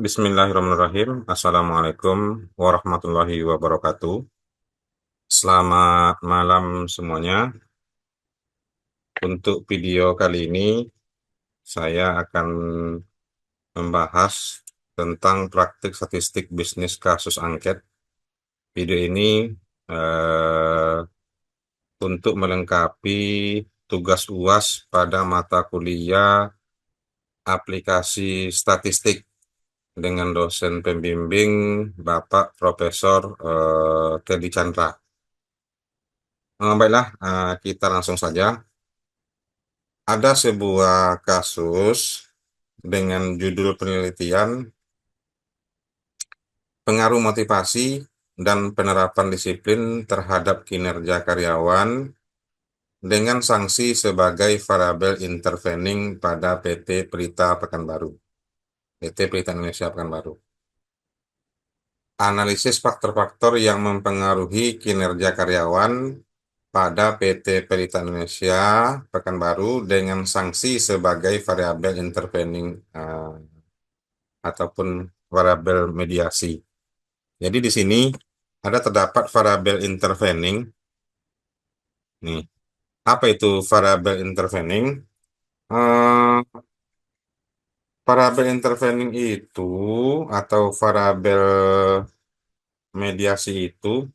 Bismillahirrahmanirrahim. Assalamualaikum warahmatullahi wabarakatuh. Selamat malam semuanya. Untuk video kali ini, saya akan membahas tentang praktik statistik bisnis kasus angket. Video ini eh, untuk melengkapi tugas UAS pada mata kuliah aplikasi statistik dengan dosen pembimbing Bapak Profesor Teddy Chandra. Baiklah, kita langsung saja. Ada sebuah kasus dengan judul penelitian pengaruh motivasi dan penerapan disiplin terhadap kinerja karyawan dengan sanksi sebagai variabel intervening pada PT Pelita Pekanbaru. PT Pelita Indonesia Pekanbaru. Analisis faktor-faktor yang mempengaruhi kinerja karyawan pada PT Pelita Indonesia Pekanbaru dengan sanksi sebagai variabel intervening ataupun variabel mediasi. Jadi di sini ada terdapat variabel intervening. Nih, apa itu variabel intervening? Eh, Variabel intervening itu atau variabel mediasi itu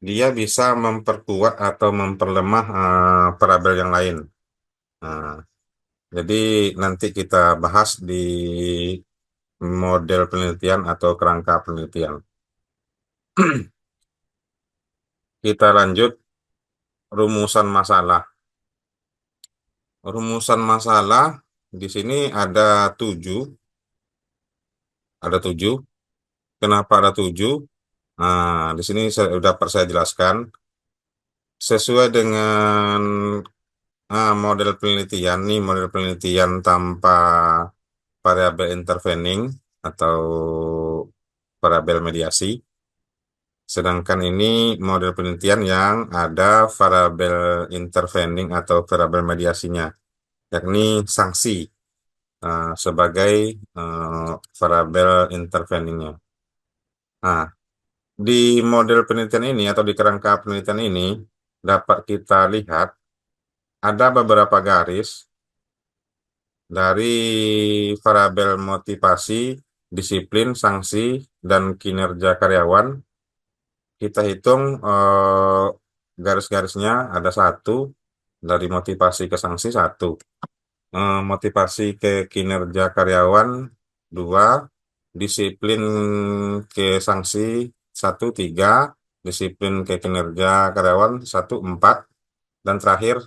dia bisa memperkuat atau memperlemah variabel yang lain. Nah, jadi nanti kita bahas di model penelitian atau kerangka penelitian. Kita lanjut rumusan masalah. Rumusan masalah di sini ada tujuh. Kenapa ada tujuh? Nah, di sini dapat saya jelaskan sesuai dengan model penelitian nih, model penelitian tanpa variabel intervening atau variabel mediasi. Sedangkan ini model penelitian yang ada variabel intervening atau variabel mediasinya, yakni sanksi sebagai variabel interveningnya. Nah, di model penelitian ini atau di kerangka penelitian ini dapat kita lihat ada beberapa garis dari variabel motivasi, disiplin, sanksi, dan kinerja karyawan. Kita hitung garis-garisnya ada satu, dari motivasi ke sanksi satu. Motivasi ke kinerja karyawan 2, disiplin ke sanksi 1, 3, disiplin ke kinerja karyawan 1, 4, dan terakhir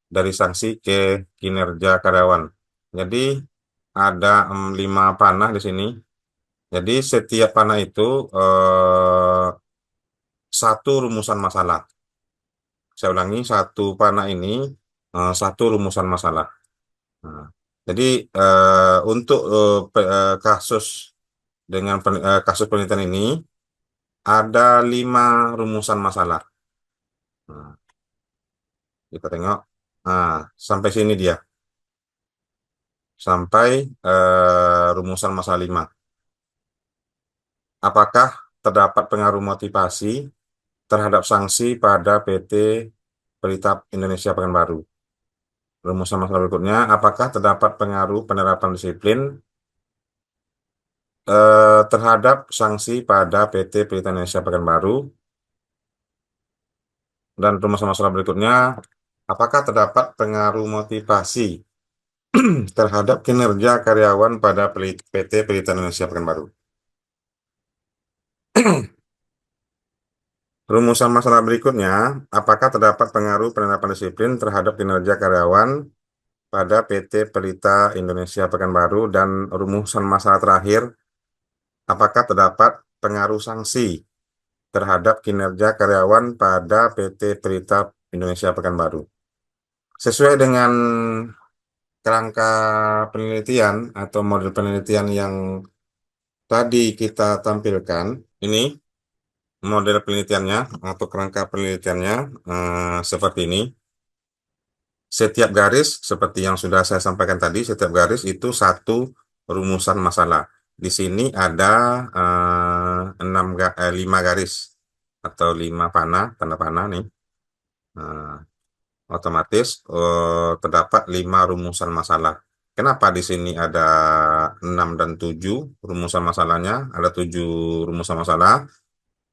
dari sanksi ke kinerja karyawan. Jadi ada 5 panah di sini. Jadi setiap panah itu satu rumusan masalah. Saya ulangi, satu panah ini satu rumusan masalah. Nah, jadi untuk kasus kasus penelitian ini ada 5 rumusan masalah. Nah, kita tengok. Nah, sampai sini dia. Sampai rumusan masalah 5. Apakah terdapat pengaruh motivasi terhadap sanksi pada PT Pelita Indonesia Pekanbaru? Rumusan masalah berikutnya, apakah terdapat pengaruh penerapan disiplin terhadap sanksi pada PT Pelita Indonesia Pekanbaru? Dan rumusan masalah berikutnya, apakah terdapat pengaruh motivasi terhadap kinerja karyawan pada PT Pelita Indonesia Pekanbaru? Rumusan masalah berikutnya, apakah terdapat pengaruh penerapan disiplin terhadap kinerja karyawan pada PT Pelita Indonesia Pekanbaru? Dan rumusan masalah terakhir, apakah terdapat pengaruh sanksi terhadap kinerja karyawan pada PT Pelita Indonesia Pekanbaru? Sesuai dengan kerangka penelitian atau model penelitian yang tadi kita tampilkan, ini model penelitiannya atau kerangka penelitiannya seperti ini. Setiap garis, seperti yang sudah saya sampaikan tadi, setiap garis itu satu rumusan masalah. Di sini ada 5 garis atau 5 panah, tanda panah nih. Nah, otomatis terdapat 5 rumusan masalah. Kenapa di sini ada 6 dan 7 rumusan masalahnya? Ada 7 rumusan masalah.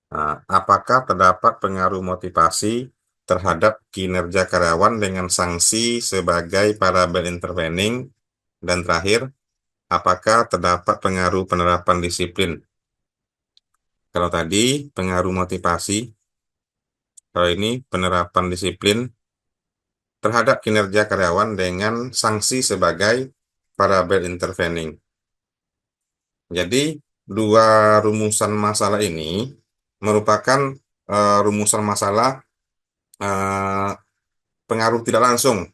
Nah, apakah terdapat pengaruh motivasi terhadap kinerja karyawan dengan sanksi sebagai parabel intervening? Dan terakhir, apakah terdapat pengaruh penerapan disiplin? Kalau tadi pengaruh motivasi, kalau ini penerapan disiplin terhadap kinerja karyawan dengan sanksi sebagai parabel intervening. Jadi, dua rumusan masalah ini merupakan rumusan masalah eh, pengaruh tidak langsung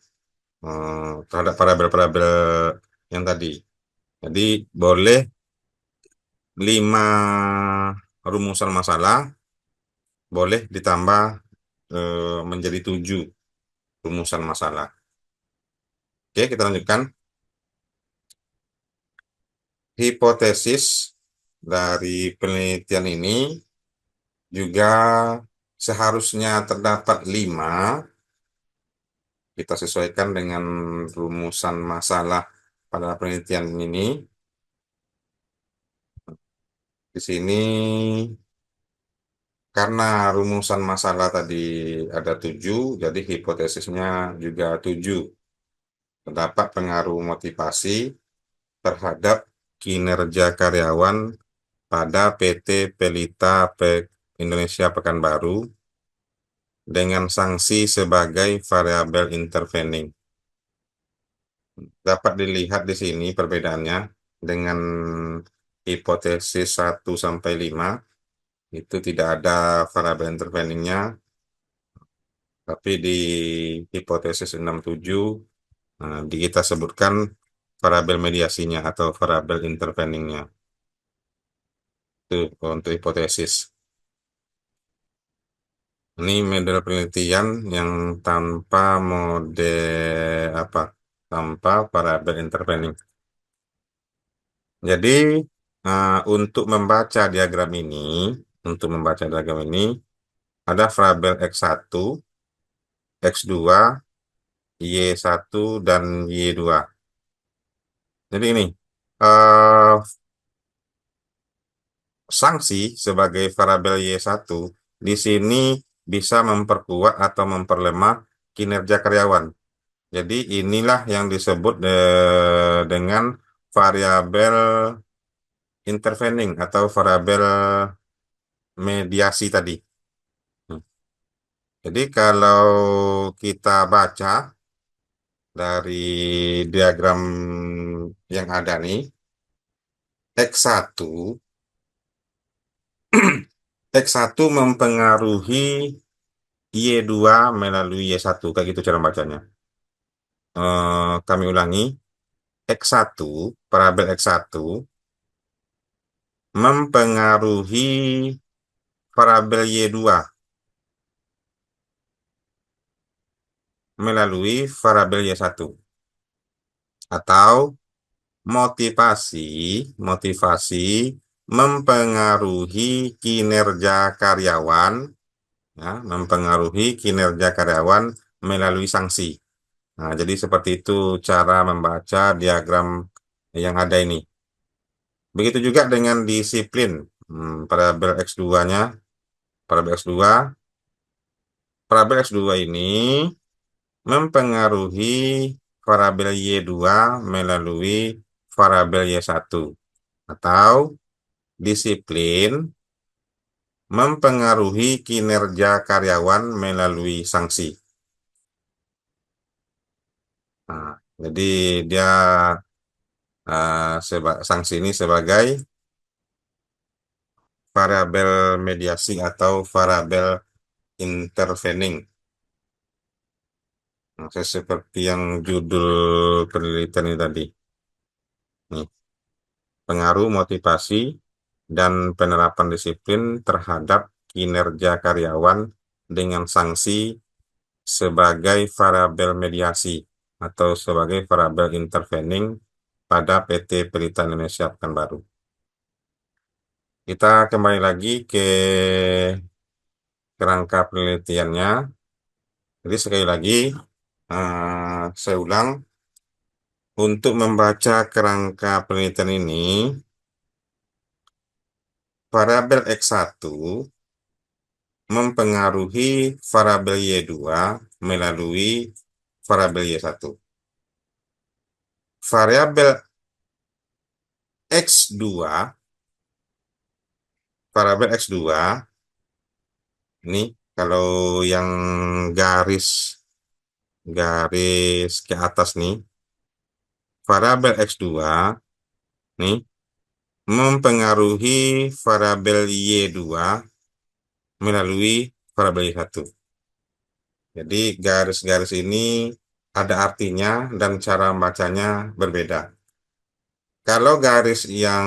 terhadap parabel-parabel yang tadi. Jadi, boleh 5 rumusan masalah, boleh ditambah menjadi 7 rumusan masalah. Oke, kita lanjutkan. Hipotesis dari penelitian ini juga seharusnya terdapat 5. Kita sesuaikan dengan rumusan masalah pada penelitian ini. Di sini karena rumusan masalah tadi ada 7, jadi hipotesisnya juga 7. Terdapat pengaruh motivasi terhadap kinerja karyawan pada PT Pelita Indonesia Pekanbaru dengan sanksi sebagai variabel intervening. Dapat dilihat di sini perbedaannya dengan hipotesis 1 sampai 5 itu tidak ada variabel interveningnya, tapi di hipotesis 6 7 kita sebutkan variabel mediasinya atau variabel interveningnya. Itu untuk hipotesis. Ini model penelitian yang tanpa mode apa? Tanpa variabel intervening. Jadi untuk membaca diagram ini ada variabel X1, X2, Y1 dan Y2. Jadi ini eh, sanksi sebagai variabel Y1 di sini bisa memperkuat atau memperlemah kinerja karyawan. Jadi inilah yang disebut dengan variabel intervening atau variabel mediasi tadi. Hmm. Jadi kalau kita baca dari diagram yang ada nih, X1, X1 mempengaruhi Y2 melalui Y1, kayak gitu cara bacanya. Kami ulangi, X1, parabel X1 mempengaruhi variabel Y2 melalui variabel Y1. Atau motivasi, motivasi mempengaruhi kinerja karyawan, ya, mempengaruhi kinerja karyawan melalui sanksi. Nah, jadi seperti itu cara membaca diagram yang ada ini. Begitu juga dengan disiplin. Parabel X2-nya, parabel X2, parabel X2 ini mempengaruhi variabel Y2 melalui variabel Y1. Atau disiplin mempengaruhi kinerja karyawan melalui sanksi. Nah, jadi dia sanksi ini sebagai variabel mediasi atau variabel intervening. Nah, seperti yang judul penelitian ini tadi. Nih, pengaruh motivasi dan penerapan disiplin terhadap kinerja karyawan dengan sanksi sebagai variabel mediasi atau sebagai variabel intervening pada PT Pelita Indonesia Pekanbaru. Kita kembali lagi ke kerangka penelitiannya. Jadi sekali lagi, saya ulang, untuk membaca kerangka penelitian ini, variabel X1 mempengaruhi variabel Y2 melalui variabel Y1. Variabel X2, variabel X2, ini kalau yang garis garis ke atas nih, variabel X2 nih mempengaruhi variabel Y2 melalui variabel Y1. Jadi garis-garis ini ada artinya dan cara membacanya berbeda. Kalau garis yang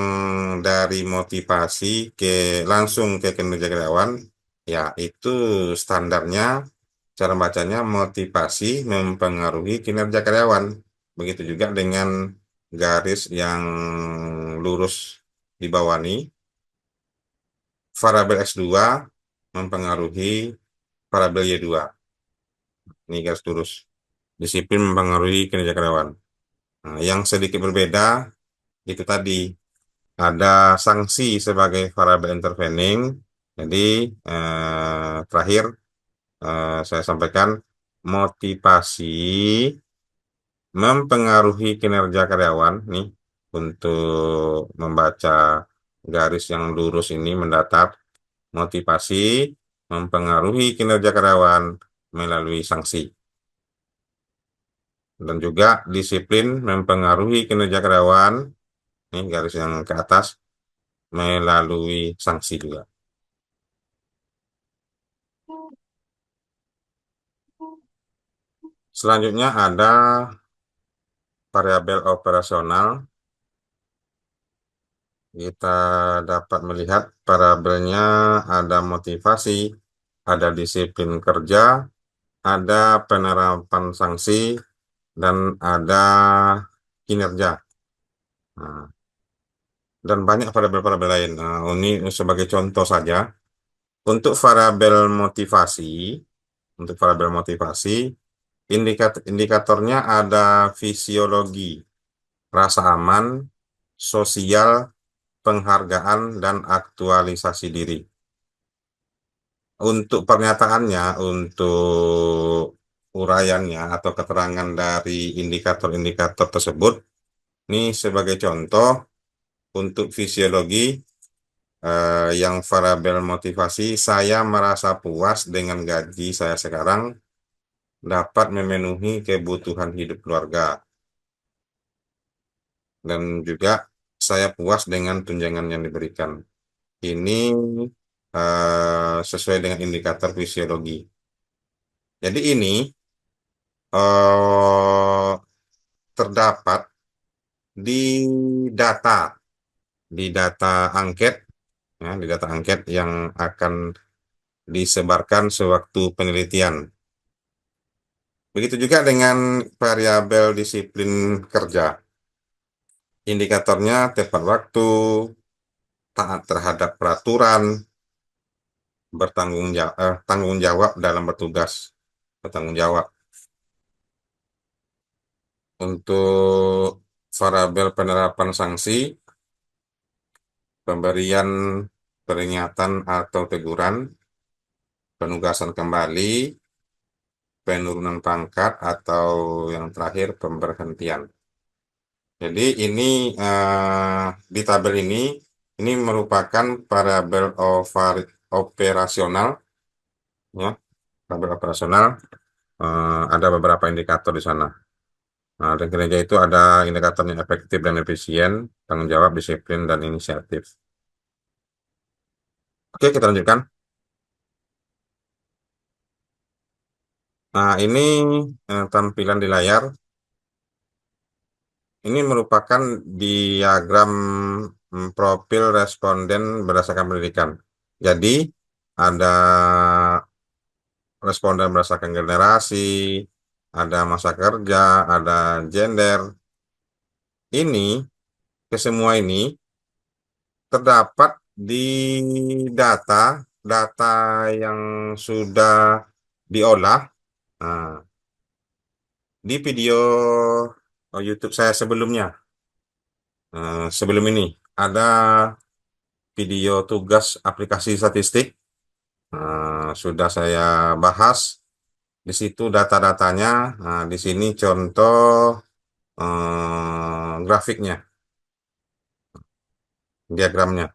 dari motivasi ke langsung ke kinerja karyawan, ya itu standarnya cara bacanya motivasi mempengaruhi kinerja karyawan. Begitu juga dengan garis yang lurus di bawah ini, variabel X2 mempengaruhi variabel Y2. Ini garis lurus. Disiplin mempengaruhi kinerja karyawan. Nah, yang sedikit berbeda itu tadi ada sanksi sebagai variabel intervening. Jadi terakhir saya sampaikan motivasi mempengaruhi kinerja karyawan nih untuk membaca garis yang lurus ini mendatar motivasi mempengaruhi kinerja karyawan melalui sanksi dan juga disiplin mempengaruhi kinerja karyawan nih garis yang ke atas melalui sanksi juga. Selanjutnya ada variabel operasional. Kita dapat melihat variabelnya ada motivasi, ada disiplin kerja, ada penerapan sanksi, dan ada kinerja. Nah, dan banyak variabel-variabel lain. Nah, ini sebagai contoh saja. Untuk variabel motivasi, untuk variabel motivasi, indikatornya ada fisiologi, rasa aman, sosial, penghargaan, dan aktualisasi diri. Untuk pernyataannya, untuk uraiannya atau keterangan dari indikator-indikator tersebut, ini sebagai contoh untuk fisiologi yang variabel motivasi, saya merasa puas dengan gaji saya sekarang dapat memenuhi kebutuhan hidup keluarga. Dan juga saya puas dengan tunjangan yang diberikan. Ini sesuai dengan indikator fisiologi. Jadi ini eh, terdapat di data, di data angket, ya, di data angket yang akan disebarkan sewaktu penelitian. Begitu juga dengan variabel disiplin kerja. Indikatornya tepat waktu, taat terhadap peraturan, tanggung jawab dalam bertugas, bertanggung jawab. Untuk variabel penerapan sanksi, pemberian peringatan atau teguran, penugasan kembali, penurunan pangkat, atau yang terakhir pemberhentian. Jadi ini di tabel ini merupakan variabel operasional, ya, tabel operasional. Ada beberapa indikator di sana. Nah, dan kinerja itu ada indikatornya efektif dan efisien, tanggung jawab, disiplin, dan inisiatif. Oke, kita lanjutkan. Nah, ini tampilan di layar. Ini merupakan diagram profil responden berdasarkan pendidikan. Jadi, ada responden berdasarkan generasi, ada masa kerja, ada gender. Ini, kesemua ini terdapat di data data yang sudah diolah. Nah, di video YouTube saya sebelumnya, sebelum ini ada video tugas aplikasi statistik. Sudah saya bahas di situ data-datanya. Nah, di sini contoh grafiknya, diagramnya,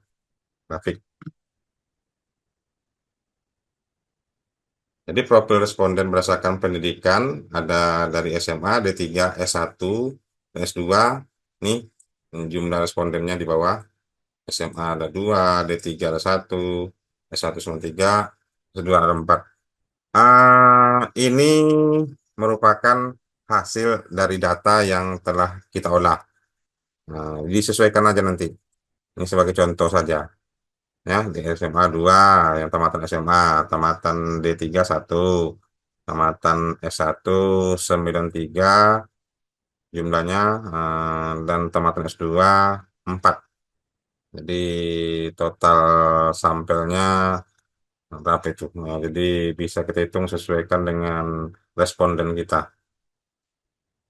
grafik. Jadi profil responden berdasarkan pendidikan ada dari SMA, D3, S1, S2. Nih jumlah respondennya di bawah. SMA ada 2, D3 ada 1, S1 cuma 3, S2 ada 4. Ini merupakan hasil dari data yang telah kita olah. Nah, disesuaikan aja nanti. Ini sebagai contoh saja. Ya, di SMA 2, yang tamatan SMA, tamatan D3 1, tamatan S1 93 jumlahnya, dan tamatan S2 4. Jadi total sampelnya berapa itu? Nah, jadi bisa kita hitung sesuaikan dengan responden kita.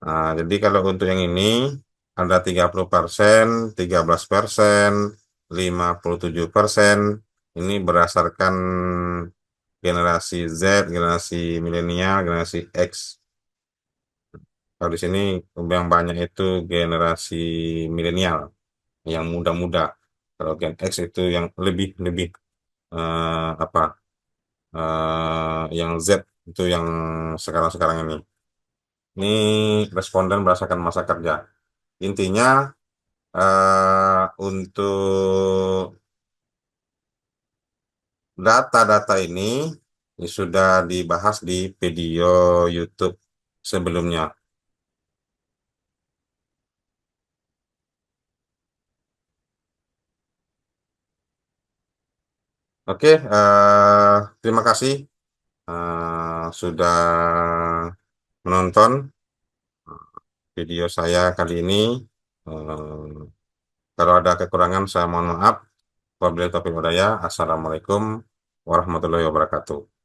Nah, jadi kalau untuk yang ini ada 30%, 13%, 57%. Ini berdasarkan generasi Z, generasi milenial, generasi X. Kalau di sini yang banyak itu generasi milenial, yang muda-muda. Kalau Gen X itu yang lebih lebih apa? Yang Z itu yang sekarang-sekarang ini. Ini responden berdasarkan masa kerja. Intinya untuk data-data ini sudah dibahas di video YouTube sebelumnya. Oke, terima kasih sudah menonton video saya kali ini. Eh, Kalau ada kekurangan, saya mohon maaf. Wabillahi taufiq wal hidayah. Assalamualaikum warahmatullahi wabarakatuh.